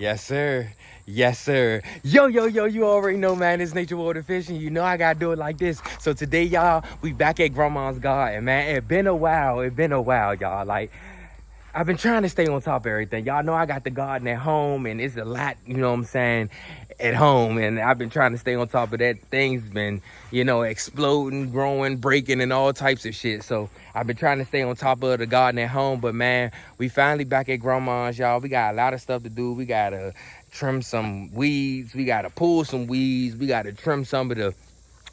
Yes, sir. Yes, sir. Yo, yo, yo, you already know, man, it's nature water fishing. You know I gotta do it like this. So today, y'all, we back at Grandma's garden, man. It been a while. It been a while, y'all. Like, I've been trying to stay on top of everything. Y'all know I got the garden at home, and it's a lot, you know what I'm saying, at home. And I've been trying to stay on top of that. Things been, exploding, growing, breaking, and all types of shit. So I've been trying to stay on top of the garden at home. But, man, we finally back at Grandma's, y'all. We got a lot of stuff to do. We got to trim some weeds. We got to pull some weeds. We got to trim some of the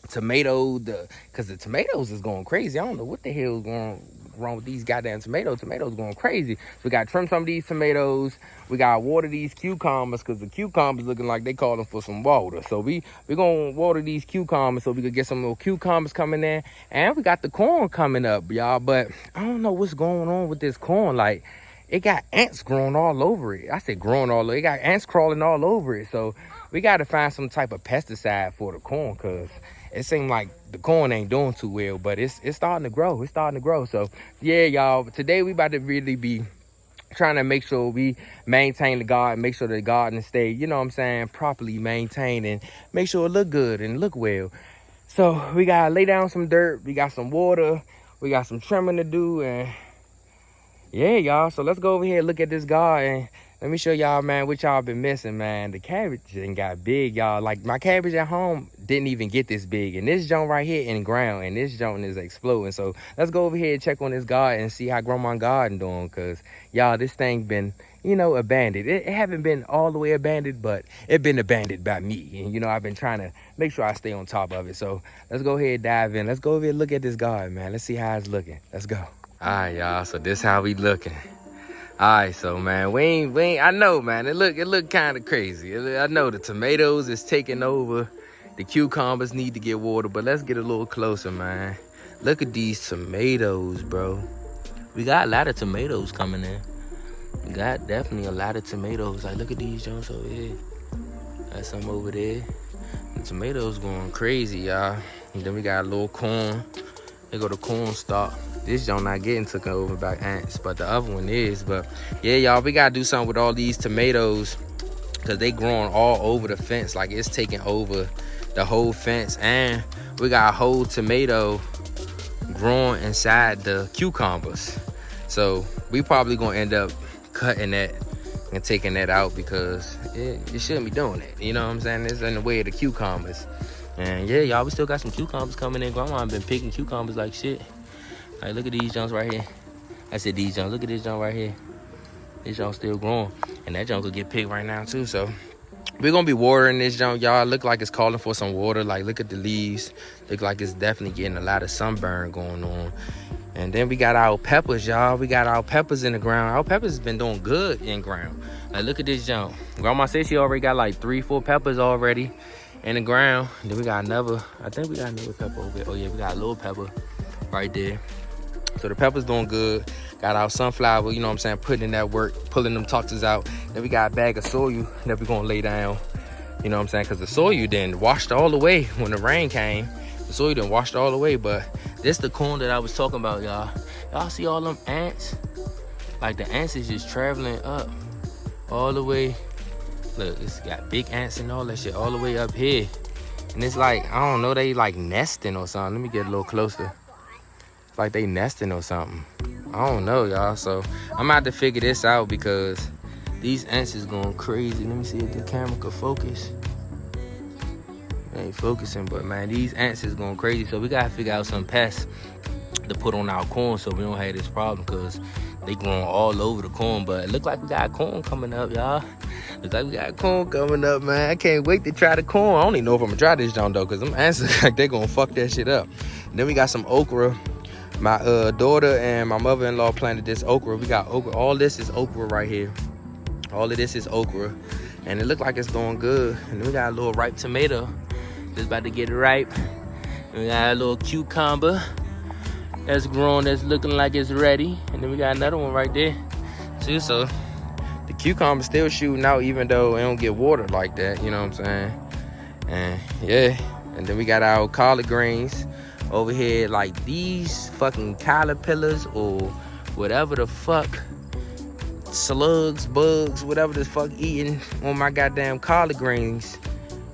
because the tomatoes is going crazy. I don't know what the hell is going wrong with these goddamn tomatoes. Tomatoes going crazy. So we got to trim some of these tomatoes. We got to water these cucumbers because the cucumbers looking like they calling for some water. So we going to water these cucumbers so we could get some little cucumbers coming in. And we got the corn coming up, y'all. But I don't know what's going on with this corn. Like, it got ants growing all over it. I said growing all over it. It got ants crawling all over it. So we got to find some type of pesticide for the corn because it seemed like the corn ain't doing too well, but it's starting to grow. It's starting to grow. So yeah, y'all, today we about to really be trying to make sure we maintain the garden, make sure the garden stay, you know what I'm saying, properly maintained and make sure it look good and look well. So we gotta lay down some dirt, we got some water, we got some trimming to do, and yeah, y'all. So let's go over here and look at this garden. Let me show y'all, man, what y'all been missing, man. The cabbage done got big, y'all. Like, my cabbage at home didn't even get this big. And this joint right here in the ground, and this joint is exploding. So let's go over here and check on this garden and see how Grandma's garden doing. Because, y'all, this thing been, abandoned. It haven't been all the way abandoned, but it been abandoned by me. And, I've been trying to make sure I stay on top of it. So let's go ahead and dive in. Let's go over here and look at this garden, man. Let's see how it's looking. Let's go. All right, y'all. So this how we looking. All right, so man, we ain't. I know, man. It look kind of crazy. I know the tomatoes is taking over. The cucumbers need to get water, but let's get a little closer, man. Look at these tomatoes, bro. We got a lot of tomatoes coming in. We got definitely a lot of tomatoes. Like, look at these joints over here. Got some over there. The tomatoes going crazy, y'all. And then we got a little corn. They go to corn stalk. This joint not getting taken over by ants, but the other one is. But yeah, y'all, we gotta do something with all these tomatoes because they growing all over the fence. Like, it's taking over the whole fence, and we got a whole tomato growing inside the cucumbers. So we probably gonna end up cutting that and taking that out because you shouldn't be doing that. You know what I'm saying? It's in the way of the cucumbers. And yeah, y'all, we still got some cucumbers coming in. Grandma been picking cucumbers like shit. Like, look at these joints right here. I said these joints. Look at this joint right here. This joint still growing. And that joint could get picked right now too. So we're gonna be watering this joint, y'all. Look like it's calling for some water. Like, look at the leaves. Look like it's definitely getting a lot of sunburn going on. And then we got our peppers, y'all. We got our peppers in the ground. Our peppers has been doing good in ground. Like, look at this joint. Grandma said she already got like 3-4 peppers already in the ground. And then we got another, I think we got another pepper over there. Oh yeah, we got a little pepper right there. So the pepper's doing good. Got our sunflower, you know what I'm saying, putting in that work, pulling them toxins out. Then we got a bag of soil that we're gonna lay down, you know what I'm saying, because the soil then washed all the way when the rain came. The soil then washed all the way, but this the corn that I was talking about, y'all. Y'all see all them ants? Like, the ants is just traveling up all the way. Look, it's got big ants and all that shit all the way up here. And it's like, I don't know, they like nesting or something. Let me get a little closer. Like they nesting or something. I don't know, y'all. So I'm about to figure this out because these ants is going crazy. Let me see if the camera could focus. It ain't focusing, but man, these ants is going crazy. So we gotta figure out some pests to put on our corn so we don't have this problem because they growing all over the corn. But it look like we got corn coming up, y'all. Looks like we got corn coming up, man. I can't wait to try the corn. I don't even know if I'm gonna try this joint though, because them ants look like they gonna fuck that shit up. And then we got some okra. My daughter and my mother-in-law planted this okra. We got okra. All this is okra right here. All of this is okra. And it looked like it's doing good. And then we got a little ripe tomato that's about to get ripe. And we got a little cucumber that's grown, that's looking like it's ready. And then we got another one right there too. So the cucumber's still shooting out even though it don't get watered like that. You know what I'm saying? And yeah. And then we got our collard greens over here. Like, these fucking caterpillars or whatever the fuck slugs, bugs, whatever the fuck eating on my goddamn collard greens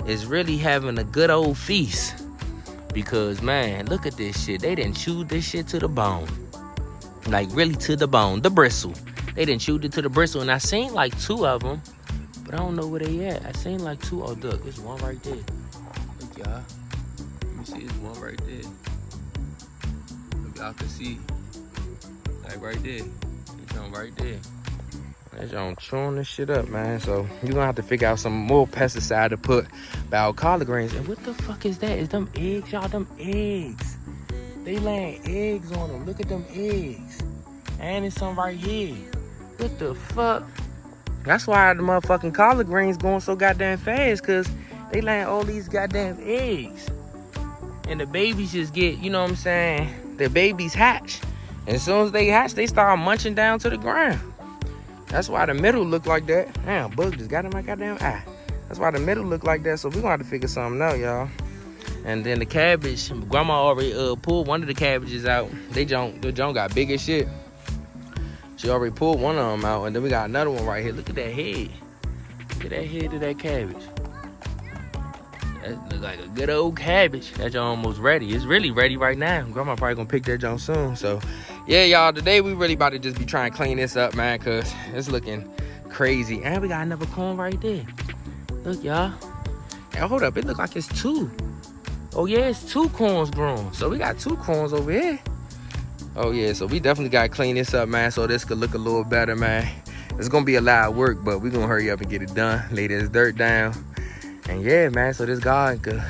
is really having a good old feast. Because, man, look at this shit. They done chewed this shit to the bone. Like, really to the bone. The bristle. They done chewed it to the bristle. And I seen like 2 of them. But I don't know where they at. I seen like 2. Oh, look. There's one right there. Look, y'all. You see there's one right there. Look, y'all can see. Like, right there. There's one right there. That's on chewing this shit up, man. So you're gonna have to figure out some more pesticide to put about collard greens. And what the fuck is that? Is them eggs, y'all? Them eggs. They laying eggs on them. Look at them eggs. And there's some right here. What the fuck? That's why the motherfucking collard greens going so goddamn fast, cause they laying all these goddamn eggs. And the babies just get, you know what I'm saying? The babies hatch. And as soon as they hatch, they start munching down to the ground. That's why the middle look like that. Damn, bug just got in my goddamn eye. That's why the middle look like that. So we gonna have to figure something out, y'all. And then the cabbage, grandma already pulled one of the cabbages out. The junk got big as shit. She already pulled one of them out. And then we got another one right here. Look at that head. Look at that head of that cabbage. That look like a good old cabbage. That junk almost ready. It's really ready right now. Grandma probably gonna pick that junk soon. So yeah, y'all, today we really about to just be trying to clean this up, man, cause it's looking crazy. And we got another corn right there. Look, y'all. Hey, hold up, it look like it's 2. Oh yeah, it's 2 corns grown. So we got 2 corns over here. Oh yeah, so we definitely gotta clean this up, man, so this could look a little better, man. It's gonna be a lot of work, but we gonna hurry up and get it done. Lay this dirt down. And yeah, man, so this garden could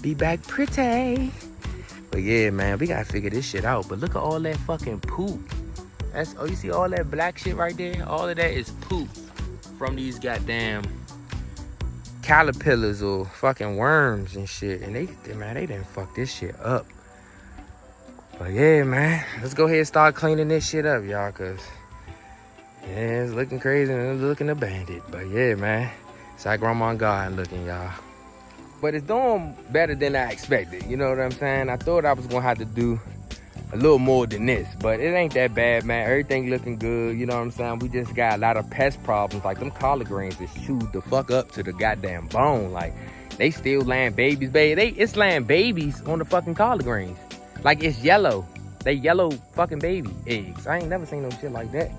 be back pretty. But yeah, man, we gotta figure this shit out. But look at all that fucking poop. Oh, you see all that black shit right there? All of that is poop from these goddamn caterpillars or fucking worms and shit. And they didn't fuck this shit up. But yeah, man, let's go ahead and start cleaning this shit up, y'all, cause yeah, it's looking crazy and it's looking abandoned. But yeah, man, it's like grandma and garden looking, y'all. But it's doing better than I expected. You know what I'm saying? I thought I was gonna have to do a little more than this, but it ain't that bad, man. Everything looking good. You know what I'm saying? We just got a lot of pest problems. Like them collard greens is chewed the fuck up to the goddamn bone. Like they still laying babies, baby. It's laying babies on the fucking collard greens. Like it's yellow. They yellow fucking baby eggs. I ain't never seen no shit like that.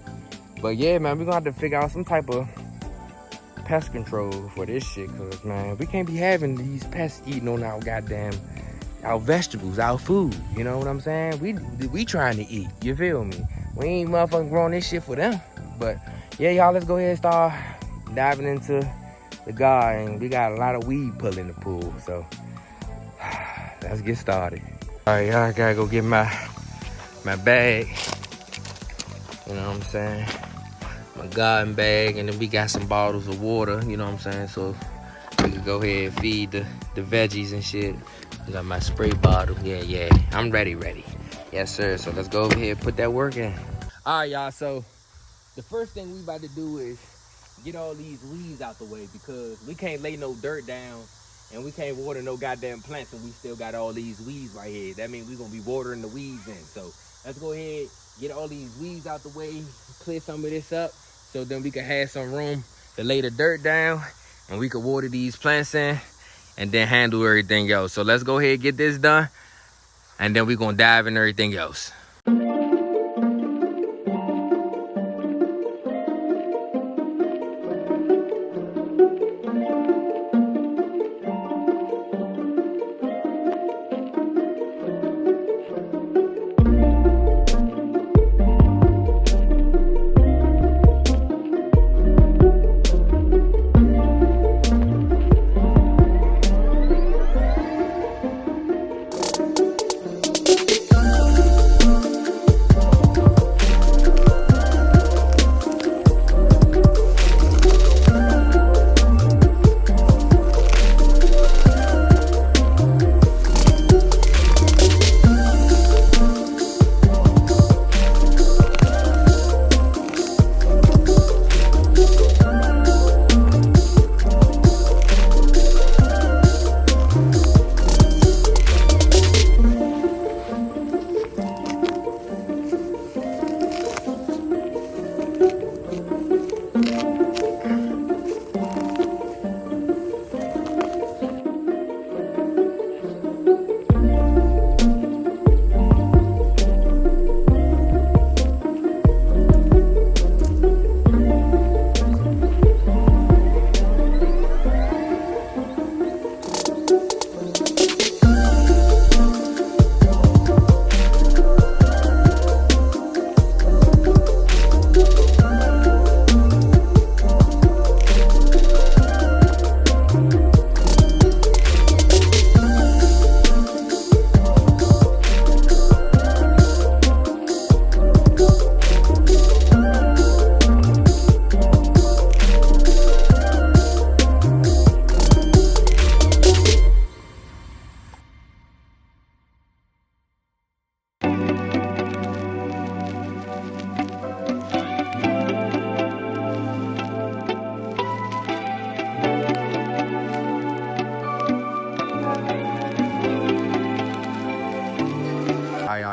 But yeah, man, we're gonna have to figure out some type of pest control for this shit, cause man, we can't be having these pests eating on our vegetables, our food. You know what I'm saying? We trying to eat. You feel me? We ain't motherfucking growing this shit for them. But yeah, y'all, let's go ahead and start diving into the garden. We got a lot of weed pulling the pool, so let's get started. All right, y'all, I gotta go get my bag. You know what I'm saying? My garden bag, and then we got some bottles of water, you know what I'm saying? So we can go ahead and feed the veggies and shit. I got my spray bottle. Yeah. I'm ready. Yes, sir. So let's go over here and put that work in. All right, y'all. So the first thing we about to do is get all these weeds out the way, because we can't lay no dirt down and we can't water no goddamn plants, and we still got all these weeds right here. That means we're gonna be watering the weeds in. So let's go ahead, get all these weeds out the way, clear some of this up, so then we can have some room to lay the dirt down and we can water these plants in and then handle everything else. So let's go ahead and get this done, and then we're gonna dive in everything else.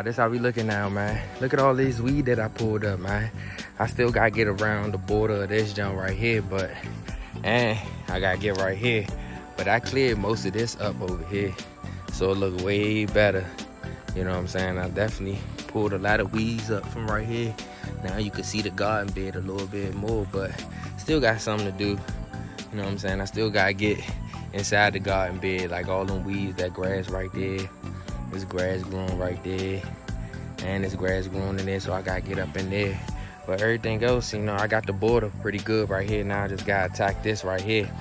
y'all, this how we looking now, man. Look at all these weed that I pulled up, man. I still gotta get around the border of this junk right here, but and I gotta get right here. But I cleared most of this up over here, so it look way better. You know what I'm saying? I definitely pulled a lot of weeds up from right here. Now you can see the garden bed a little bit more, but still got something to do. You know what I'm saying? I still gotta get inside the garden bed, like all them weeds, that grass right there. There's grass growing right there, and there's grass growing in there, so I gotta get up in there. But everything else, you know, I got the border pretty good right here. Now I just gotta attack this right here.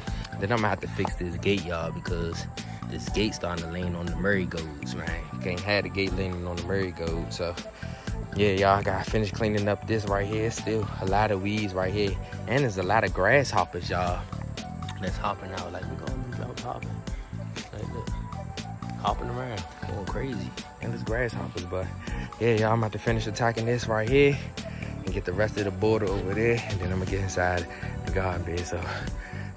Then I'm gonna have to fix this gate, y'all, because this gate starting to lean on the merry-goes, man. You can't have the gate leaning on the merry-goes. So yeah, y'all, I gotta finish cleaning up this right here. Still a lot of weeds right here, and there's a lot of grasshoppers, y'all, that's hopping out. Like, we're gonna be out hopping. Like, look, hopping around, going crazy. And there's grasshoppers, but yeah, y'all, I'm about to finish attacking this right here and get the rest of the border over there, and then I'm gonna get inside the garden bed. So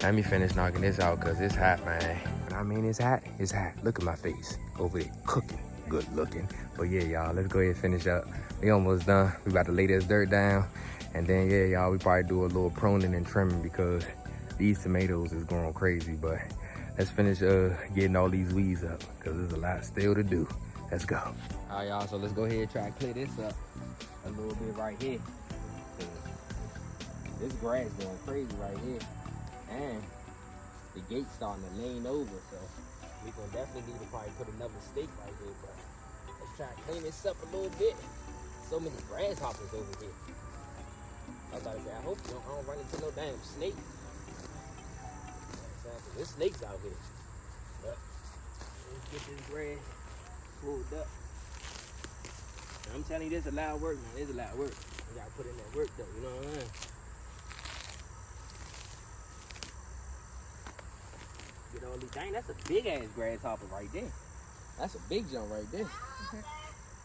let me finish knocking this out, because it's hot, man. When I mean it's hot, it's hot. Look at my face over there, cooking, good looking. But yeah, y'all, let's go ahead and finish up. We almost done. We about to lay this dirt down, and then yeah, y'all, we probably do a little pruning and trimming, because these tomatoes is going crazy. But let's finish getting all these weeds up, because there's a lot still to do. Let's go. All right, y'all, so let's go ahead and try to clear this up a little bit right here. This grass going crazy right here, and the gate's starting to lean over, so we gonna definitely need to probably put another stake right here. But let's try to clean this up a little bit. So many grasshoppers over here. I was about to say, I hope I don't run into no damn snake. There's snakes out here. But let's get this grass pulled up. I'm telling you, this is a lot of work, man. This is a lot of work. You gotta put in that work though, you know what I mean? Get all these, dang, that's a big ass grasshopper right there. That's a big jump right there.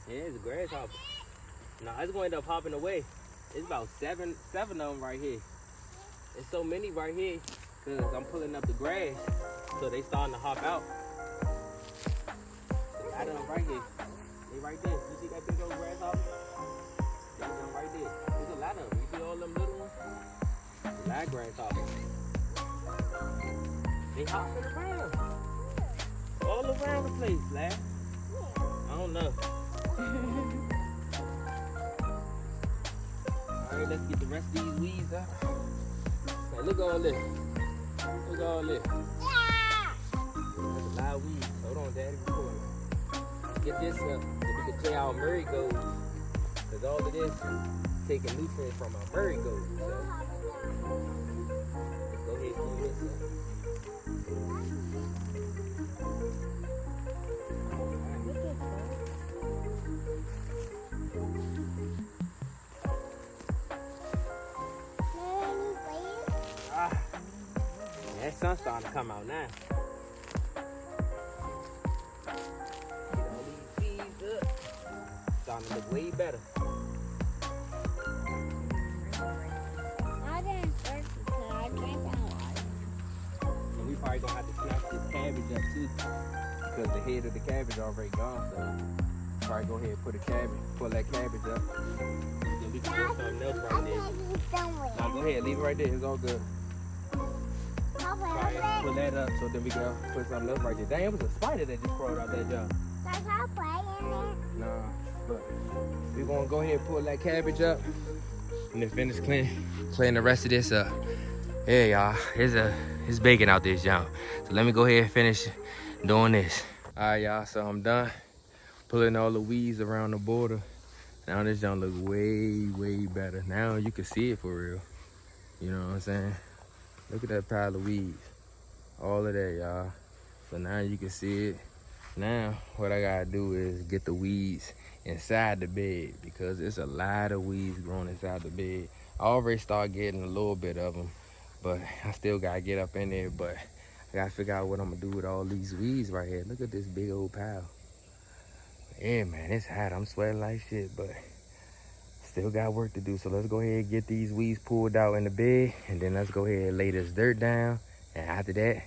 Yeah, it's a grasshopper. Nah, it's going to end up hopping away. It's about seven of them right here. There's so many right here, because I'm pulling up the grass, so they starting to hop out. A lot of them right here. They right there. You see that big old grasshopper? That's them right there. There's a lot of them. You see all them little ones? There's a lot of grasshoppers. They hopping around. All around the place, lad. I don't know. Alright, let's get the rest of these weeds out. Now look at all this. Look at all this. There's a lot of weeds. Hold on, Daddy. Get this up so we can play our merry-goes. Because all of this is taking nutrients from our merry-goes. So let's go ahead and clean this up. That sun's starting to come out now. Get all these seeds up. Starting to look way better. And we probably gonna have to snap this cabbage up too, because the head of the cabbage already gone. So probably go ahead and put a cabbage, pull that cabbage up. Then we can put something else right there. Now go ahead, leave it right there. It's all good. Pull that up so then we can put something else right there. Dang, it was a spider that just crawled out that job. Nah, but we're gonna go ahead and pull that cabbage up and then finish clean the rest of this up. Yeah, y'all, it's baking out this jump. So let me go ahead and finish doing this. All right, y'all, so I'm done pulling all the weeds around the border. Now this jump look way, way better. Now you can see it for real. You know what I'm saying? Look at that pile of weeds. All of that, y'all. So now you can see it. Now, what I gotta do is get the weeds inside the bed, because it's a lot of weeds growing inside the bed. I already started getting a little bit of them, but I still gotta get up in there. But I gotta figure out what I'm gonna do with all these weeds right here. Look at this big old pile. Yeah, man, it's hot. I'm sweating like shit, but still got work to do. So let's go ahead and get these weeds pulled out in the bed, and then let's go ahead and lay this dirt down. And after that,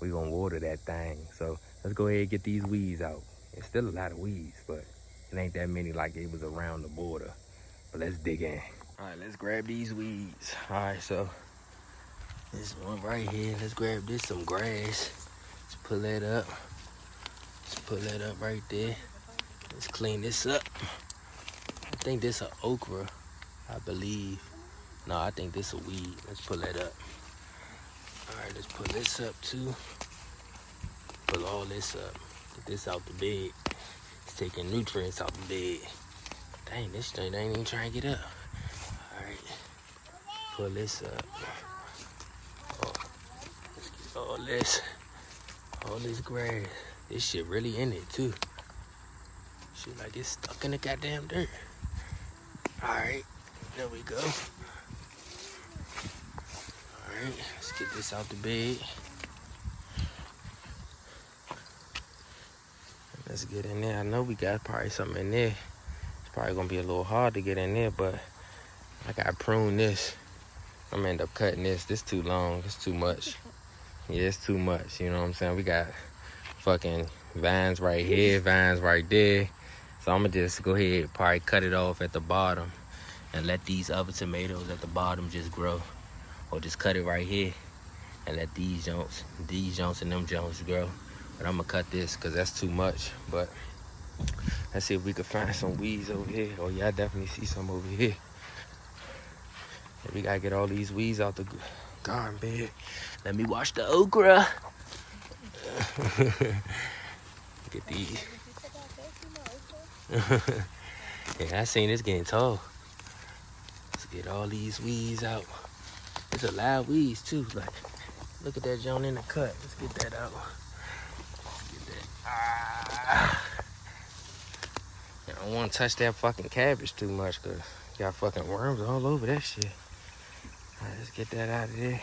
we're gonna water that thing. So let's go ahead and get these weeds out. It's still a lot of weeds, but It ain't that many like it was around the border. But let's dig in. All right, let's grab these weeds. All right, so this one right here. Let's grab this, some grass. Let's pull that up. Let's pull that up right there. Let's clean this up. I think this a okra, I believe. No, I think this a weed. Let's pull that up. All right, let's pull this up too. Pull all this up. Get this out the bed. It's taking nutrients out the bed. Dang, this thing ain't even trying to get up. All right, pull this up. Oh, let's get all this grass. This shit really in it too. Shit like it's stuck in the goddamn dirt. All right, there we go. All right, let's get this out the bed. Let's get in there. I know we got probably something in there. It's probably gonna be a little hard to get in there, but I gotta prune this. I'm gonna end up cutting this. This too long. It's too much. Yeah, it's too much. You know what I'm saying? We got fucking vines right here, vines right there. So I'm gonna just go ahead, probably cut it off at the bottom and let these other tomatoes at the bottom just grow. Or just cut it right here and let these joints and them joints grow. But I'm gonna cut this because that's too much. But let's see if we can find some weeds over here. Oh yeah, I definitely see some over here. And we gotta get all these weeds out the garden bed. Let me wash the okra. Get these. Yeah, I seen this getting tall. Let's get all these weeds out. There's a lot of weeds too. Like, look at that joint in the cut. Let's get that out. Let's get that. I don't want to touch that fucking cabbage too much because got fucking worms all over that shit. All right, let's get that out of there.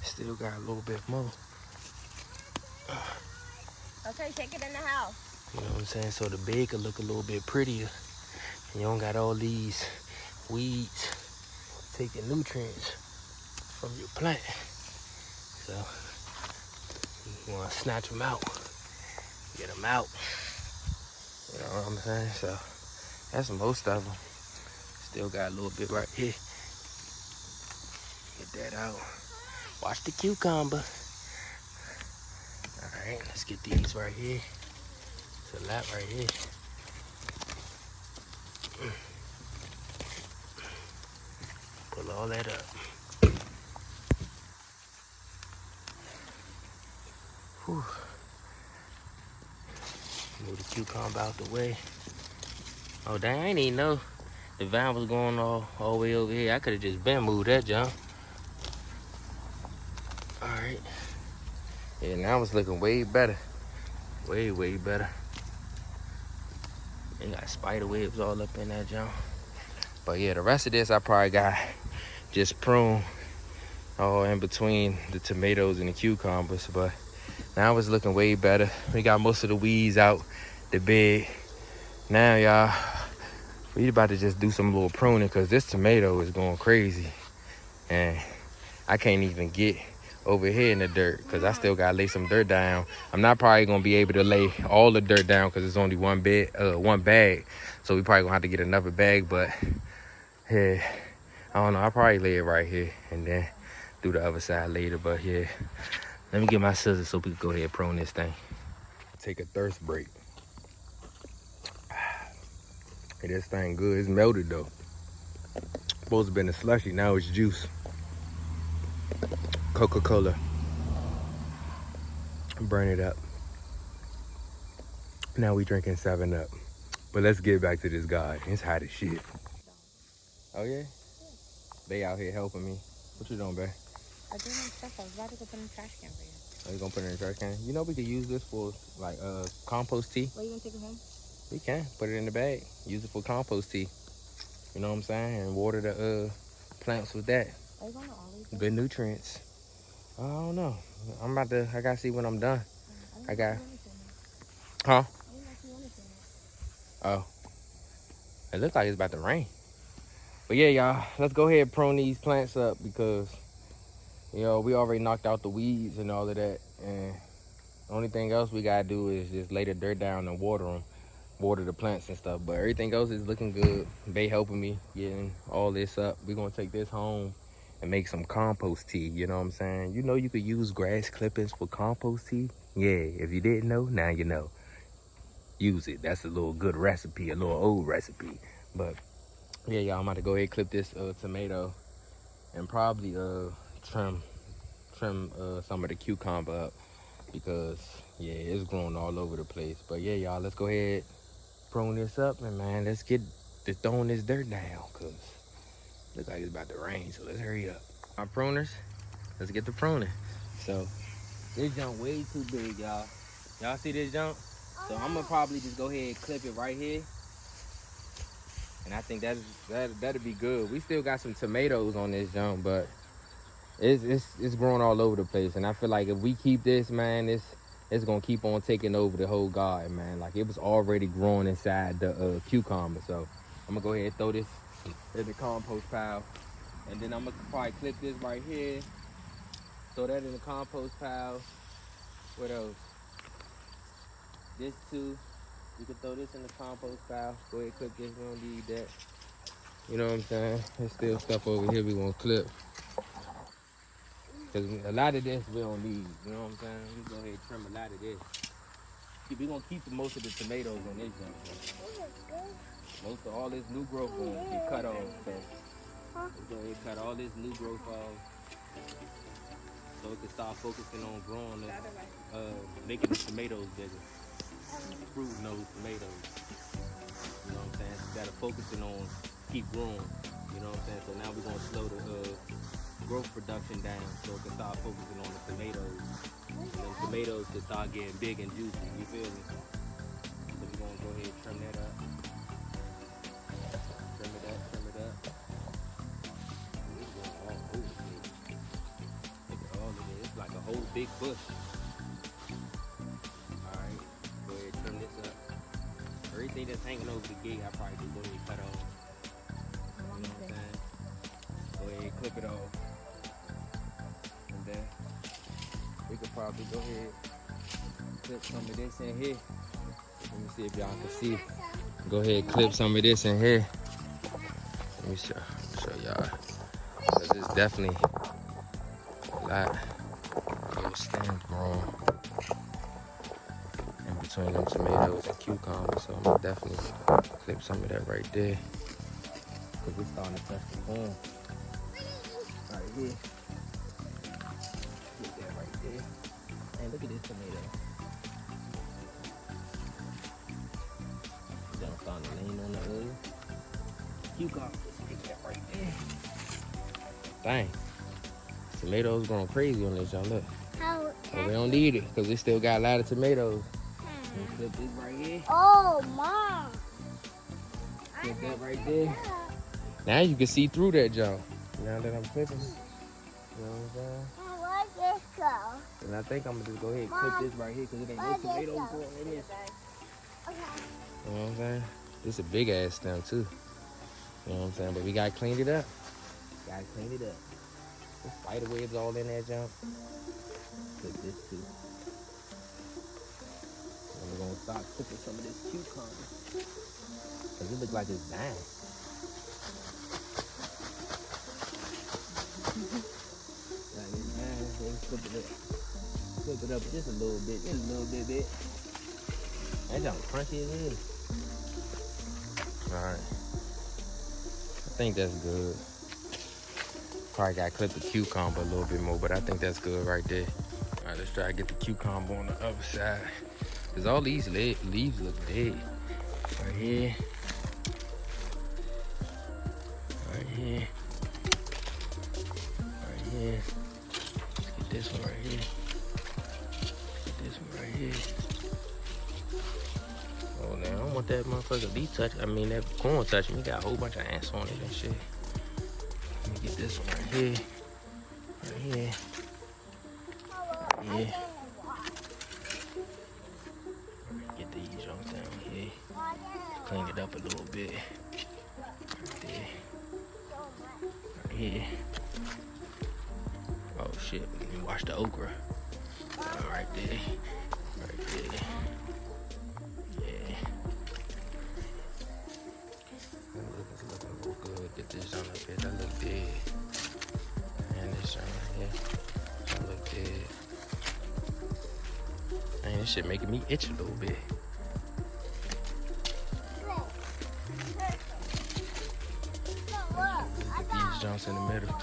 Still got a little bit more. Okay, take it in the house. You know what I'm saying? So the bed could look a little bit prettier. And you don't got all these weeds taking nutrients from your plant. So you want to snatch them out, get them out. You know what I'm saying? So that's most of them. Still got a little bit right here. Get that out. Watch the cucumber. All right, let's get these right here. It's a lot right here. Pull all that up. Whew. Move the cucumber out the way. Oh dang, I didn't even know the vine was going all the way over here. I could have just been moved that jump. Alright. Yeah, now it's looking way better. Way, way better. They got spider webs all up in that jump. But yeah, the rest of this I probably got just prune all in between the tomatoes and the cucumbers. But now it's looking way better. We got most of the weeds out the bed. Now, y'all, we about to just do some little pruning because this tomato is going crazy. And I can't even get over here in the dirt because I still got to lay some dirt down. I'm not probably going to be able to lay all the dirt down because it's only one bag. So we probably going to have to get another bag. But, yeah, I don't know. I'll probably lay it right here and then do the other side later. But, yeah, let me get my scissors so we can go ahead and prune this thing. Take a thirst break. Hey, this thing good. It's melted, though. Supposed to have been a slushy. Now it's juice. Coca-Cola. Burn it up. Now we drinking 7-Up. But let's get back to this guy. It's hot as shit. Oh, yeah? They out here helping me. What you doing, babe? I do my stuff. I was about to go put in the trash can for you. Oh, you gonna put it in the trash can? You know we could use this for, like, compost tea. What, you gonna take it home? We can. Put it in the bag. Use it for compost tea. You know what I'm saying? And water the plants with that. Are you going to Ollie's? Good nutrients. I don't know. I gotta see when I'm done. I got. Huh? Oh. It looks like it's about to rain. But yeah, y'all, let's go ahead and prune these plants up because, you know, we already knocked out the weeds and all of that. And the only thing else we gotta do is just lay the dirt down and water them. water the plants and stuff. But everything else is looking good. They helping me getting all this up. We're gonna take this home and make some compost tea. You know what I'm saying? You know you could use grass clippings for compost tea. Yeah, if you didn't know, now you know. Use it. That's a little good recipe, a little old recipe. But yeah, y'all, I'm about to go ahead and clip this tomato and probably trim some of the cucumber up because yeah, it's growing all over the place. But yeah, y'all, let's go ahead, prune this up, and man, let's get to throwing this dirt down because looks like it's about to rain. So let's hurry up. Our pruners, let's get the pruning. So this junk way too big, y'all. Y'all see this junk? So I'm gonna probably just go ahead and clip it right here. And I think that'd be good. We still got some tomatoes on this junk, but it's growing all over the place. And I feel like if we keep this, man, it's gonna keep on taking over the whole garden, man. Like it was already growing inside the cucumber. So I'm gonna go ahead and throw this in the compost pile. And then I'm gonna probably clip this right here. Throw that in the compost pile. What else? This too. You can throw this in the compost pile. Go ahead and clip this. We don't need that. You know what I'm saying? There's still stuff over here we won't clip. Because a lot of this we don't need. You know what I'm saying? We go ahead and trim a lot of this. We're going to keep most of the tomatoes on this junk. Most of all this new growth going to get cut off. So we go ahead and cut all this new growth off. So we can start focusing on growing, making the tomatoes bigger. Fruit nose tomatoes. You know what I'm saying? Instead of focusing on keep growing. You know what I'm saying? So now we're gonna slow the growth production down so we can start focusing on the tomatoes. And then tomatoes can start getting big and juicy. You feel me? So we're gonna go ahead and trim that up. Trim it up, trim it up. It's going all over the place. Look at all of it. It's like a whole big bush. Everything that's hanging over the gate, I probably just go ahead and cut off. You know what I'm saying? Go ahead and clip it off. And then we could probably go ahead and clip some of this in here. Let me see if y'all can see. Go ahead and clip some of this in here. Let me show y'all. Because it's definitely a lot of little stems growing between them tomatoes and cucumbers, so I'm gonna definitely clip some of that right there. Cause we're starting to touch the corn. Right here. Get that right there. And look at this tomato. Don't start to lean on the oil. Cucumbers, get that right there. Dang. Tomatoes growing crazy on this, y'all look. But we don't need it, because we still got a lot of tomatoes. Clip this right here. Oh, Mom. Clip that right there. Now you can see through that junk. Now that I'm clipping. You know what I'm saying? Where'd this go? And I think I'm going to just go ahead and clip this right here because it ain't no tomatoes growing in this. Okay. You know what I'm saying? This is a big ass stem too. You know what I'm saying? But we got to clean it up. Got to clean it up. The spider webs all in that junk. Clip this too. We're gonna start cooking some of this cucumber. Cause it looks like it's dying. Like it's dying, so let's flip it up. Flip it up just a little bit, bit. That junk crunchy as hell. Alright. I think that's good. Probably gotta clip the cucumber a little bit more, but I think that's good right there. Alright, let's try to get the cucumber on the other side. Cause all these leaves look dead. Right here. Right here. Right here. Let's get this one right here. Get this one right here. Oh, now I don't want that motherfucker bee touch. I mean, that corn touching me. Got a whole bunch of ants on it and shit. Let me get this one right here. Right here. Right here. Get these jumps down here. Clean it up a little bit. Right there. Right here. Oh shit, let me wash the okra. Right there. Right there. Yeah. this shit making me itch a little bit. Put these jumps in the middle.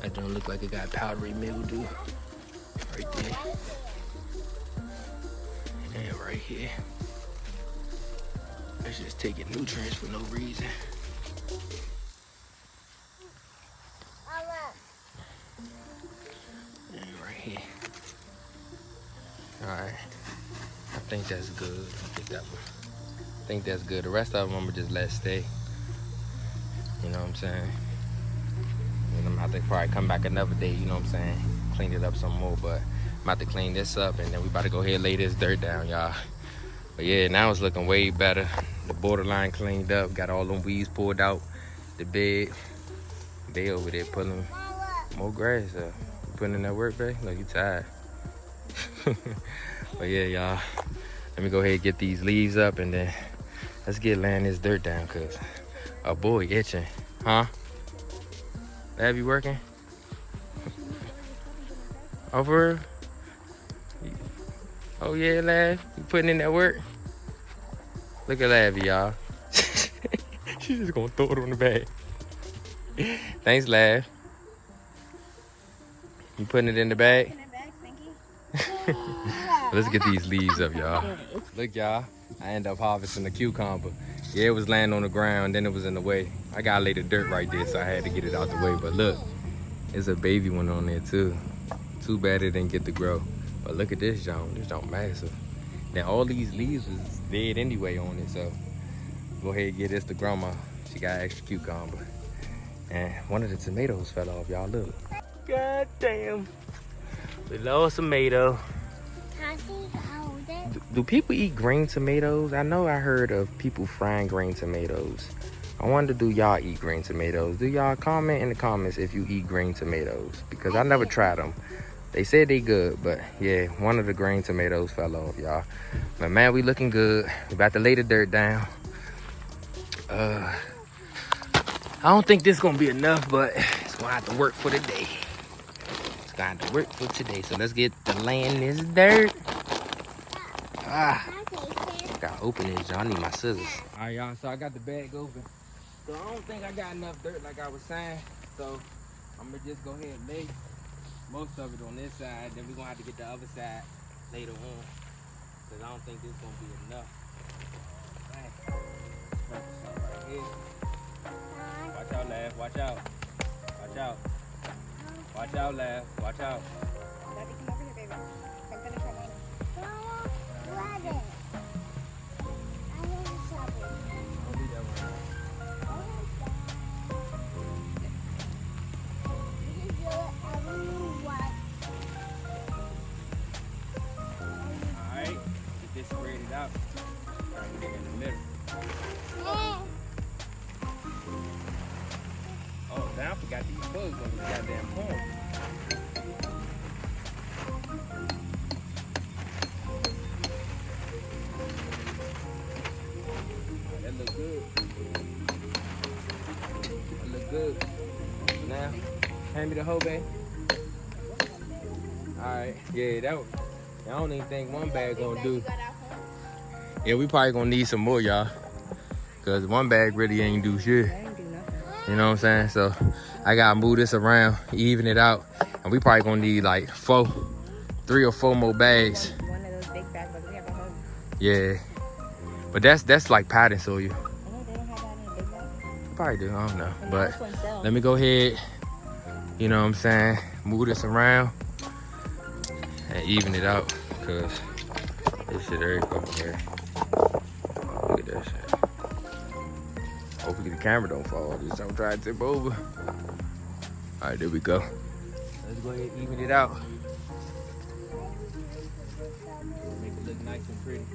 That don't look like it got powdery mildew. Right there. And right here. It's just taking nutrients for no reason. And right here. Alright. I think that's good. I think that one. I think that's good. The rest of them I'm gonna just let stay. You know what I'm saying? And I'm gonna have to probably come back another day, you know what I'm saying? Clean it up some more, but I'm about to clean this up and then we about to go ahead and lay this dirt down, y'all. But yeah, now it's looking way better. The borderline cleaned up, got all them weeds pulled out the bed. They over there pulling more grass up. You putting in that work, babe? Look, you tired. But yeah, y'all, let me go ahead and get these leaves up and then let's get laying this dirt down, cause a boy itching, huh? Lab, you working? Over? Oh yeah, Lab, you putting in that work? Look at Lab, y'all. She's just gonna throw it on the bag. Thanks, Lab. You putting it in the bag? Let's get these leaves up, y'all. Look, y'all, I ended up harvesting the cucumber. Yeah, it was laying on the ground, then it was in the way. I gotta lay the dirt right there, so I had to get it out the way. But look, there's a baby one on there too. Too bad it didn't get to grow. But look at this John. This John massive. Now all these leaves is dead anyway on it, so go ahead and get this to grandma. She got extra cucumber. And one of the tomatoes fell off, y'all. Look. God damn. We lost a tomato. Do people eat green tomatoes? I know I heard of people frying green tomatoes. I wonder, do y'all eat green tomatoes? Do y'all comment in the comments if you eat green tomatoes? Because I never tried them. They said they good, but yeah, one of the green tomatoes fell off, y'all. But man, we looking good. We about to lay the dirt down. I don't think this gonna be enough, but it's gonna have to work for today. It's gonna have to work for today. So let's get to laying this dirt. Gotta open this, y'all. I need my scissors. All right, y'all, so I got the bag open. So I don't think I got enough dirt like I was saying. So I'm gonna just go ahead and lay most of it on this side. Then we're gonna have to get the other side later on. Cause I don't think this is gonna be enough. Dang. Right here. Watch out, Lav. Watch out. Watch out. Watch out, Lav. Watch out. Daddy, come over here, baby. I'm gonna try mine. Grab it. I want a shovel. Don't leave that one. Alright, get this spread it out. Try to get in the middle. Oh, now I forgot these bugs on this goddamn corn. That look good. That look good. Now, hand me the hoe, babe. Alright, yeah, that was, I don't even think one bag gonna do. Yeah, we probably gonna need some more, y'all. Cause one bag really ain't do shit. You know what I'm saying? So I gotta move this around, even it out. And we probably gonna need like 3 or 4 more bags. One of those big bags, but we have a home. Yeah. But that's like pattern soil. I know they don't have that in a big bag. Probably do, I don't know. But let me go ahead, you know what I'm saying, move this around and even it out. Cause this shit very fucking here. Oh, look at that shit. Hopefully the camera don't fall. Just don't try to tip over. All right, there we go. Let's go ahead and even it out. Make it look nice and pretty.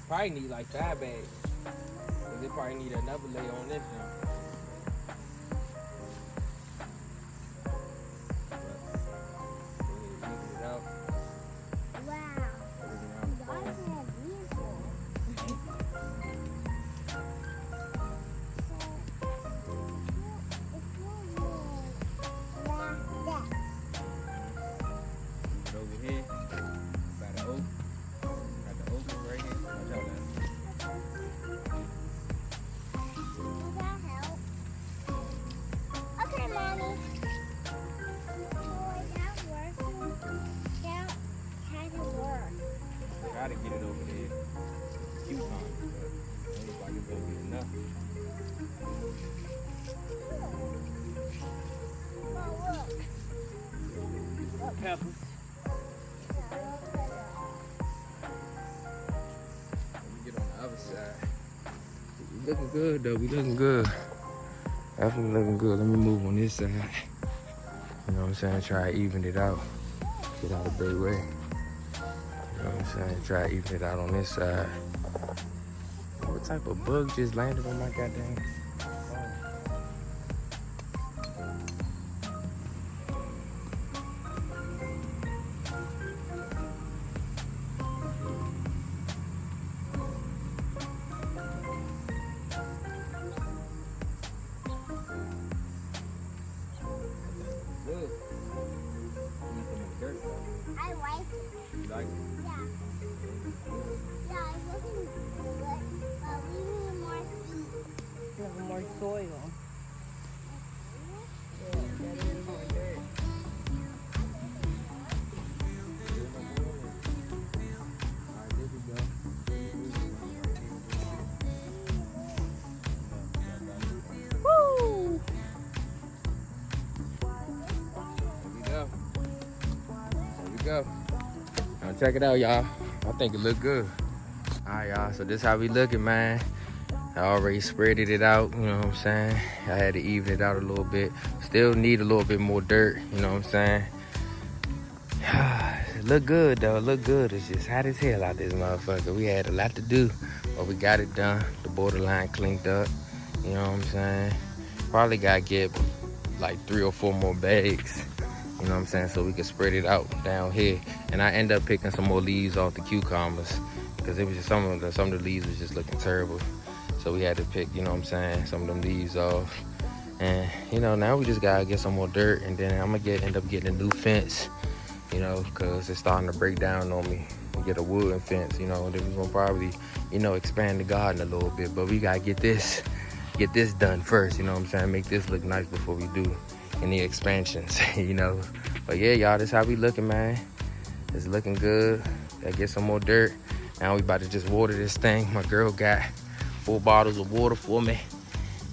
Probably need like 5 bags. Cause it probably need another layer on this now. peppers. Let me get on the other side. We looking good though, we looking good. Definitely looking good. Let me move on this side. You know what I'm saying? Try to even it out. Get out of the big way. You know what I'm saying? Try to even it out on this side. What type of bug just landed on my goddamn phone? Look. You want some more dirt? I like it. You like it? Yeah. Yeah, it's looking good, but we need more seeds. A little more soil. Yeah, that is more dirt. Alright, there we go. Woo! There we go. Now check it out, y'all. I think it look good. Alright, y'all. So this how we looking, man. I already spreaded it out, you know what I'm saying? I had to even it out a little bit. Still need a little bit more dirt, you know what I'm saying? It look good though, it look good. It's just hot as hell out this motherfucker. We had a lot to do, but we got it done. The borderline cleaned up, you know what I'm saying? Probably gotta get like 3 or 4 more bags, you know what I'm saying? So we can spread it out down here. And I end up picking some more leaves off the cucumbers because it was just some of the leaves was just looking terrible. So we had to pick, you know what I'm saying, some of them leaves off. And, you know, now we just gotta get some more dirt, and then I'm gonna end up getting a new fence, you know, because it's starting to break down on me. We get a wooden fence, you know, and then we're gonna probably, you know, expand the garden a little bit. But we gotta get this done first, you know what I'm saying? Make this look nice before we do any expansions, you know. But yeah, y'all, this how we looking, man. It's looking good. Gotta get some more dirt. Now we about to just water this thing. My girl got 4 bottles of water for me,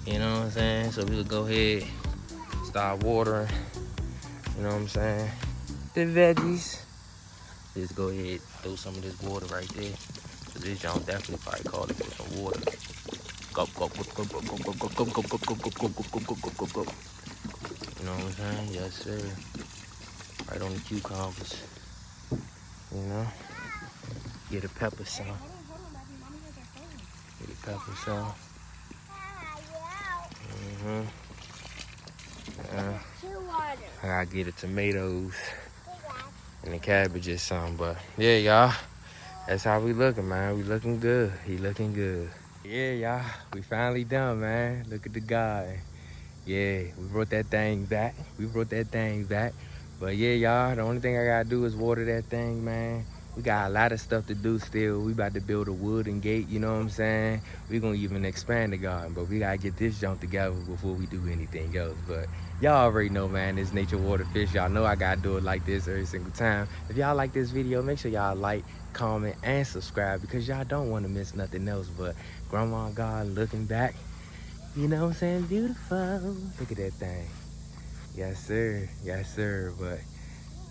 you know what I'm saying? So we'll go ahead, start watering, you know what I'm saying? The veggies. Just go ahead, throw some of this water right there. So this y'all definitely probably call it for some water. Go, go, go, go, go, go, go, go, go, go, go, go, go, go, go, go, go, go. You know what I'm saying? Yes, sir. Right on the cucumbers, you know? Get a pepper some. Get a pepper some. I gotta get the tomatoes and the cabbages some, but yeah, y'all, that's how we looking, man. We looking good. He looking good. Yeah, y'all, we finally done, man. Look at the guy. Yeah, we brought that thing back. But yeah, y'all, the only thing I gotta do is water that thing, man. We got a lot of stuff to do still. We about to build a wooden gate, you know what I'm saying? We gonna even expand the garden, but we gotta get this junk together before we do anything else. But y'all already know, man, this nature water fish. Y'all know I gotta do it like this every single time. If y'all like this video, make sure y'all like, comment, and subscribe because y'all don't wanna miss nothing else. But Grandma God looking back, you know what I'm saying? Beautiful. Look at that thing. Yes, sir. Yes, sir. But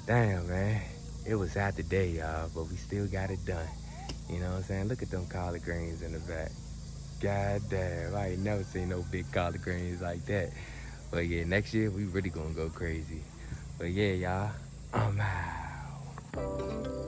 damn, man. It was out today, y'all, but we still got it done. You know what I'm saying? Look at them collard greens in the back. God damn, I ain't never seen no big collard greens like that. But yeah, next year we really gonna go crazy. But yeah, y'all, I'm out.